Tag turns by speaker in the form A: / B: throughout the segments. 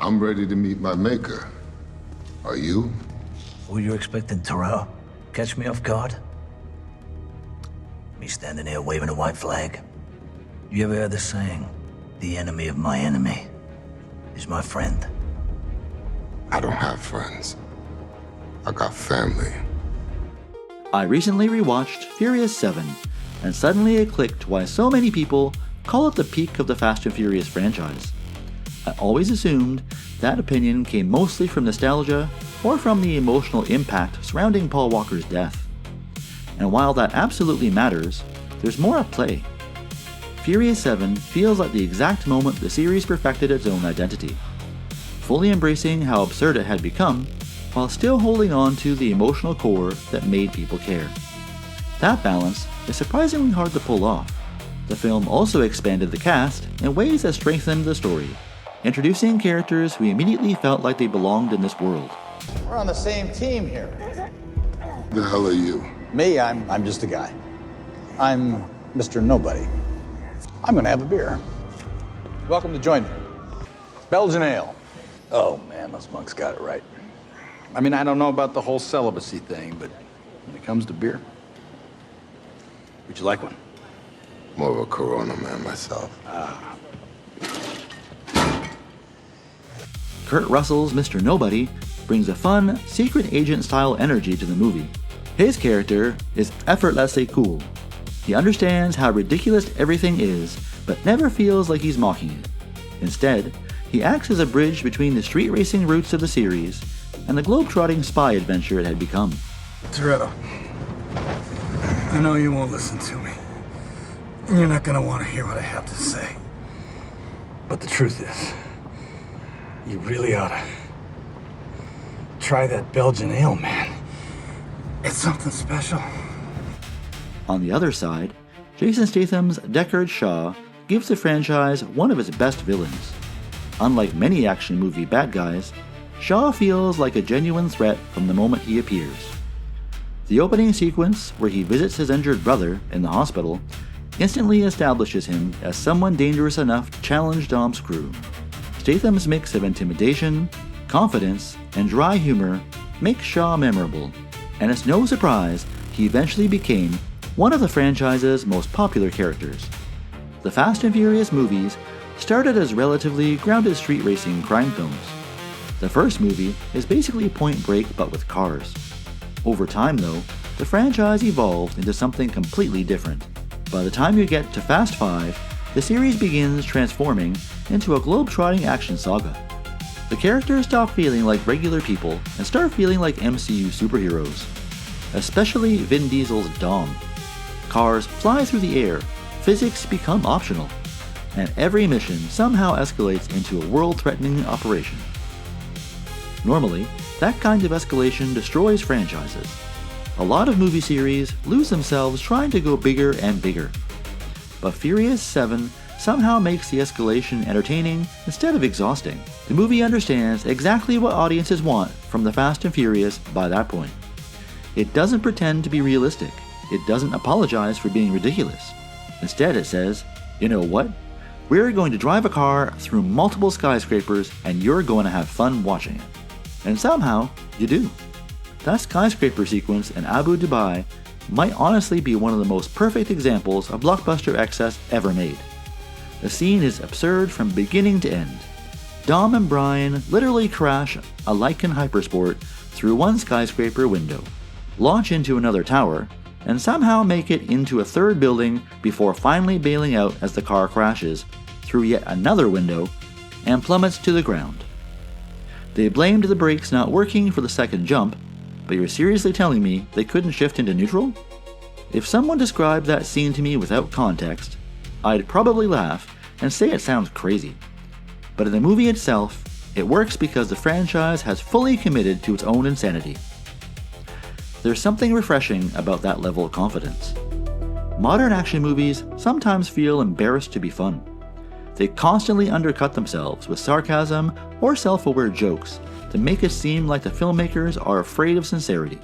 A: I'm ready to meet my maker. Are you?
B: Were you expecting Terrell? Catch me off guard? Me standing here waving a white flag? You ever heard the saying, the enemy of my enemy is my friend?
A: I don't have friends. I got family.
C: I recently rewatched Furious 7, and suddenly it clicked why so many people call it the peak of the Fast and Furious franchise. I always assumed that opinion came mostly from nostalgia or from the emotional impact surrounding Paul Walker's death. And while that absolutely matters, there's more at play. Furious 7 feels like the exact moment the series perfected its own identity, fully embracing how absurd it had become, while still holding on to the emotional core that made people care. That balance is surprisingly hard to pull off. The film also expanded the cast in ways that strengthened the story, introducing characters who immediately felt like they belonged in this world.
D: We're on the same team here.
A: The hell are you?
D: Me, I'm just a guy. I'm Mr. Nobody. I'm gonna have a beer. Welcome to join me. Belgian ale. Oh man, those monks got it right. I mean, I don't know about the whole celibacy thing, but when it comes to beer, would you like one?
A: More of a Corona man myself.
C: Kurt Russell's Mr. Nobody brings a fun, secret agent-style energy to the movie. His character is effortlessly cool. He understands how ridiculous everything is, but never feels like he's mocking it. Instead, he acts as a bridge between the street racing roots of the series and the globe-trotting spy adventure it had become.
E: Toretto, I know you won't listen to me. You're not gonna want to hear what I have to say. But the truth is, you really ought to try that Belgian ale, man. It's something special.
C: On the other side, Jason Statham's Deckard Shaw gives the franchise one of its best villains. Unlike many action movie bad guys, Shaw feels like a genuine threat from the moment he appears. The opening sequence, where he visits his injured brother in the hospital, instantly establishes him as someone dangerous enough to challenge Dom's crew. Statham's mix of intimidation, confidence, and dry humor makes Shaw memorable, and it's no surprise he eventually became one of the franchise's most popular characters. The Fast and Furious movies started as relatively grounded street racing crime films. The first movie is basically Point Break but with cars. Over time though, the franchise evolved into something completely different. By the time you get to Fast 5, the series begins transforming into a globe-trotting action saga. The characters stop feeling like regular people and start feeling like MCU superheroes. Especially Vin Diesel's Dom. Cars fly through the air, physics become optional, and every mission somehow escalates into a world-threatening operation. Normally, that kind of escalation destroys franchises. A lot of movie series lose themselves trying to go bigger and bigger. But Furious 7 somehow makes the escalation entertaining instead of exhausting. The movie understands exactly what audiences want from the Fast and Furious by that point. It doesn't pretend to be realistic. It doesn't apologize for being ridiculous. Instead it says, you know what? We're going to drive a car through multiple skyscrapers and you're going to have fun watching it. And somehow, you do. That skyscraper sequence in Abu Dhabi might honestly be one of the most perfect examples of blockbuster excess ever made. The scene is absurd from beginning to end. Dom and Brian literally crash a Lycan Hypersport through one skyscraper window, launch into another tower, and somehow make it into a third building before finally bailing out as the car crashes through yet another window and plummets to the ground. They blamed the brakes not working for the second jump, but you're seriously telling me they couldn't shift into neutral? If someone described that scene to me without context, I'd probably laugh and say it sounds crazy. But in the movie itself, it works because the franchise has fully committed to its own insanity. There's something refreshing about that level of confidence. Modern action movies sometimes feel embarrassed to be fun. They constantly undercut themselves with sarcasm or self-aware jokes to make it seem like the filmmakers are afraid of sincerity.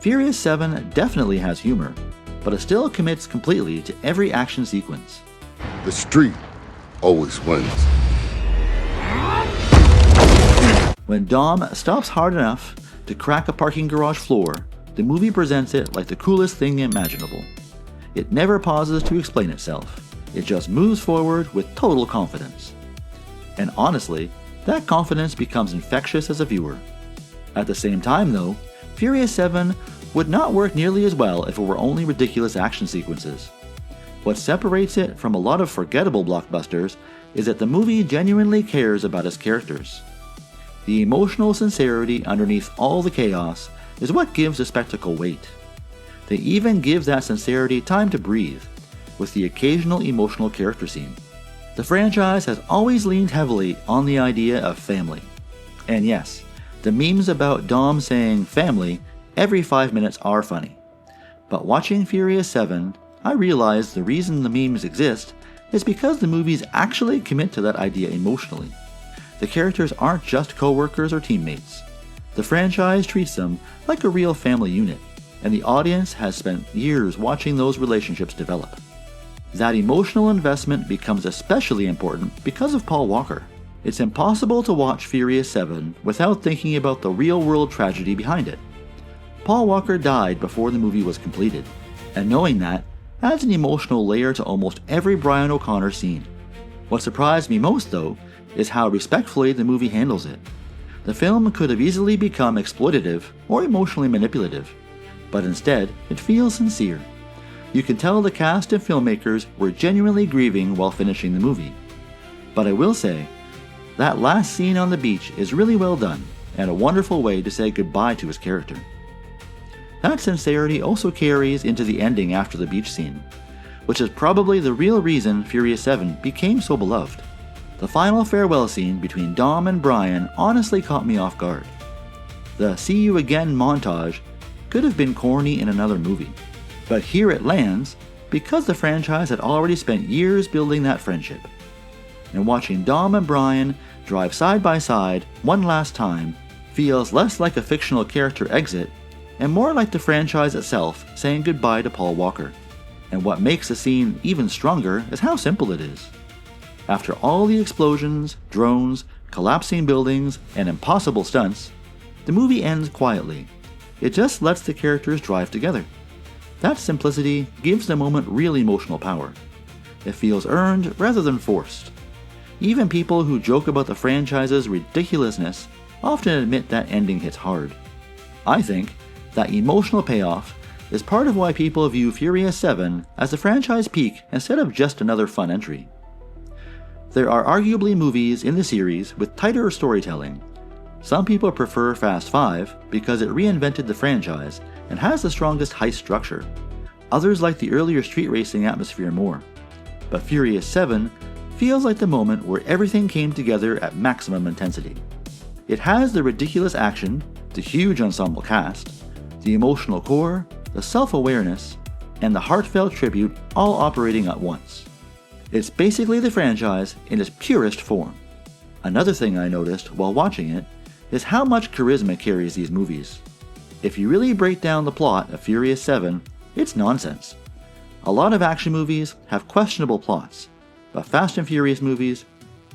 C: Furious 7 definitely has humor, but it still commits completely to every action sequence.
A: The street always wins.
C: When Dom stops hard enough to crack a parking garage floor, the movie presents it like the coolest thing imaginable. It never pauses to explain itself. It just moves forward with total confidence. And honestly, that confidence becomes infectious as a viewer. At the same time though, Furious 7 would not work nearly as well if it were only ridiculous action sequences. What separates it from a lot of forgettable blockbusters is that the movie genuinely cares about its characters. The emotional sincerity underneath all the chaos is what gives the spectacle weight. They even give that sincerity time to breathe, with the occasional emotional character scene. The franchise has always leaned heavily on the idea of family. And yes, the memes about Dom saying family every 5 minutes are funny. But watching Furious 7, I realized the reason the memes exist is because the movies actually commit to that idea emotionally. The characters aren't just co-workers or teammates. The franchise treats them like a real family unit, and the audience has spent years watching those relationships develop. That emotional investment becomes especially important because of Paul Walker. It's impossible to watch Furious 7 without thinking about the real-world tragedy behind it. Paul Walker died before the movie was completed, and knowing that adds an emotional layer to almost every Brian O'Connor scene. What surprised me most, though, is how respectfully the movie handles it. The film could have easily become exploitative or emotionally manipulative, but instead, it feels sincere. You can tell the cast and filmmakers were genuinely grieving while finishing the movie. But I will say, that last scene on the beach is really well done, and a wonderful way to say goodbye to his character. That sincerity also carries into the ending after the beach scene, which is probably the real reason Furious 7 became so beloved. The final farewell scene between Dom and Brian honestly caught me off guard. The see you again montage could have been corny in another movie, but here it lands because the franchise had already spent years building that friendship. And watching Dom and Brian drive side by side one last time feels less like a fictional character exit and more like the franchise itself saying goodbye to Paul Walker. And what makes the scene even stronger is how simple it is. After all the explosions, drones, collapsing buildings, and impossible stunts, the movie ends quietly. It just lets the characters drive together. That simplicity gives the moment real emotional power. It feels earned rather than forced. Even people who joke about the franchise's ridiculousness often admit that ending hits hard. I think that emotional payoff is part of why people view Furious 7 as the franchise peak instead of just another fun entry. There are arguably movies in the series with tighter storytelling. Some people prefer Fast 5 because it reinvented the franchise and has the strongest heist structure. Others like the earlier street racing atmosphere more. But Furious 7 feels like the moment where everything came together at maximum intensity. It has the ridiculous action, the huge ensemble cast, the emotional core, the self-awareness, and the heartfelt tribute all operating at once. It's basically the franchise in its purest form. Another thing I noticed while watching it is how much charisma carries these movies. If you really break down the plot of Furious 7, it's nonsense. A lot of action movies have questionable plots, but Fast and Furious movies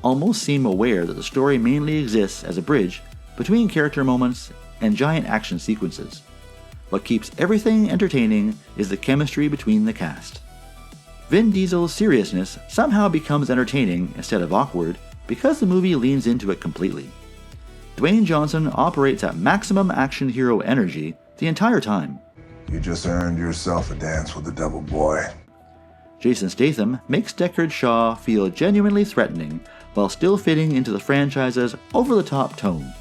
C: almost seem aware that the story mainly exists as a bridge between character moments and giant action sequences. What keeps everything entertaining is the chemistry between the cast. Vin Diesel's seriousness somehow becomes entertaining instead of awkward because the movie leans into it completely. Dwayne Johnson operates at maximum action hero energy the entire time.
F: You just earned yourself a dance with the devil, boy.
C: Jason Statham makes Deckard Shaw feel genuinely threatening while still fitting into the franchise's over-the-top tone.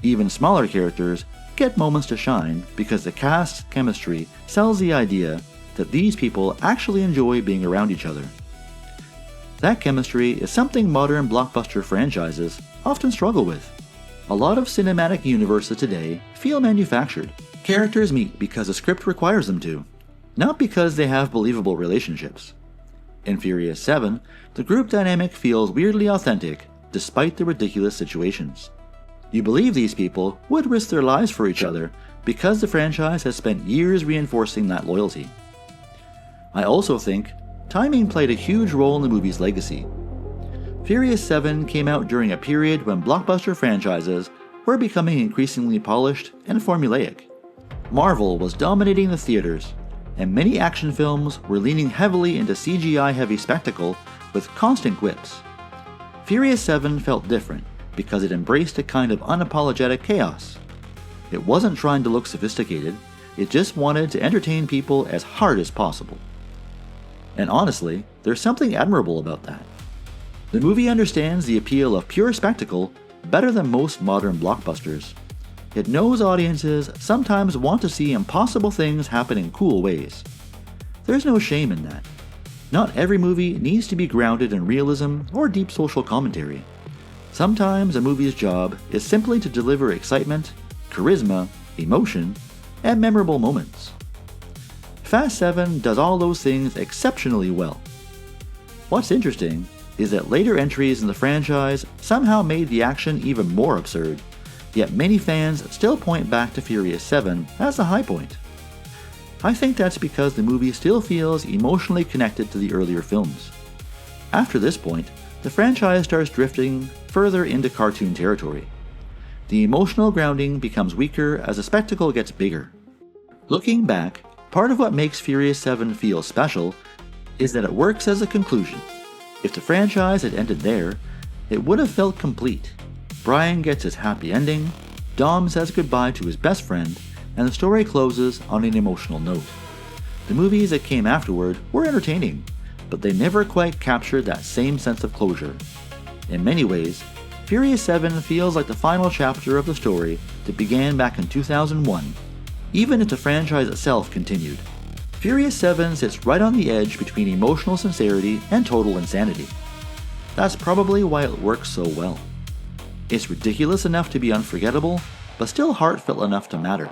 C: Even smaller characters get moments to shine because the cast's chemistry sells the idea that these people actually enjoy being around each other. That chemistry is something modern blockbuster franchises often struggle with. A lot of cinematic universes today feel manufactured. Characters meet because the script requires them to, not because they have believable relationships. In Furious 7, the group dynamic feels weirdly authentic despite the ridiculous situations. You believe these people would risk their lives for each other because the franchise has spent years reinforcing that loyalty. I also think timing played a huge role in the movie's legacy. Furious 7 came out during a period when blockbuster franchises were becoming increasingly polished and formulaic. Marvel was dominating the theaters, and many action films were leaning heavily into CGI-heavy spectacle with constant quips. Furious 7 felt different because it embraced a kind of unapologetic chaos. It wasn't trying to look sophisticated, it just wanted to entertain people as hard as possible. And honestly, there's something admirable about that. The movie understands the appeal of pure spectacle better than most modern blockbusters. It knows audiences sometimes want to see impossible things happen in cool ways. There's no shame in that. Not every movie needs to be grounded in realism or deep social commentary. Sometimes a movie's job is simply to deliver excitement, charisma, emotion, and memorable moments. Fast 7 does all those things exceptionally well. What's interesting is that later entries in the franchise somehow made the action even more absurd, yet many fans still point back to Furious 7 as the high point. I think that's because the movie still feels emotionally connected to the earlier films. After this point, the franchise starts drifting further into cartoon territory. The emotional grounding becomes weaker as the spectacle gets bigger. Looking back, part of what makes Furious 7 feel special is that it works as a conclusion. If the franchise had ended there, it would have felt complete. Brian gets his happy ending, Dom says goodbye to his best friend, and the story closes on an emotional note. The movies that came afterward were entertaining, but they never quite captured that same sense of closure. In many ways, Furious 7 feels like the final chapter of the story that began back in 2001, even if the franchise itself continued. Furious 7 sits right on the edge between emotional sincerity and total insanity. That's probably why it works so well. It's ridiculous enough to be unforgettable, but still heartfelt enough to matter.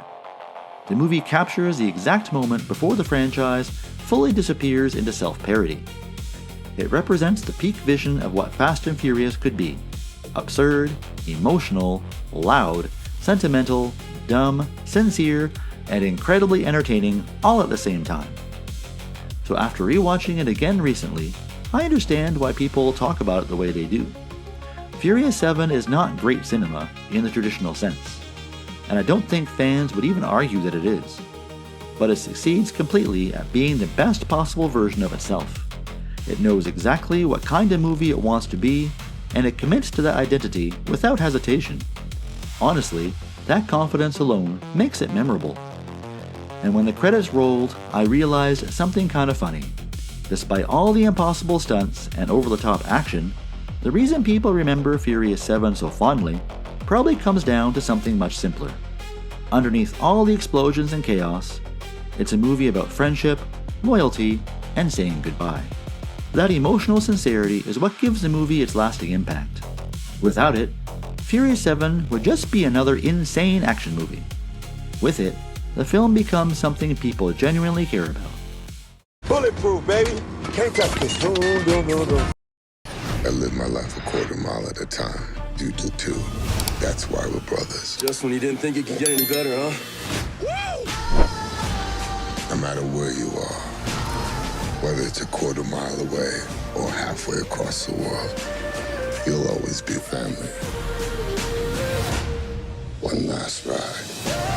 C: The movie captures the exact moment before the franchise fully disappears into self-parody. It represents the peak vision of what Fast and Furious could be: absurd, emotional, loud, sentimental, dumb, sincere, and incredibly entertaining all at the same time. So after rewatching it again recently, I understand why people talk about it the way they do. Furious 7 is not great cinema in the traditional sense, and I don't think fans would even argue that it is. But it succeeds completely at being the best possible version of itself. It knows exactly what kind of movie it wants to be, and it commits to that identity without hesitation. Honestly, that confidence alone makes it memorable. And when the credits rolled, I realized something kind of funny. Despite all the impossible stunts and over-the-top action, the reason people remember Furious 7 so fondly probably comes down to something much simpler. Underneath all the explosions and chaos, it's a movie about friendship, loyalty, and saying goodbye. That emotional sincerity is what gives the movie its lasting impact. Without it, Furious 7 would just be another insane action movie. With it, the film becomes something people genuinely care about.
F: Bulletproof, baby. Can't touch this. Boom, boom, boom, boom.
A: I live my life a quarter mile at a time. You do too. That's why we're brothers.
G: Just when you didn't think it could get any better, huh?
A: No matter where you are, whether it's a quarter mile away or halfway across the world, you'll always be family. One last ride.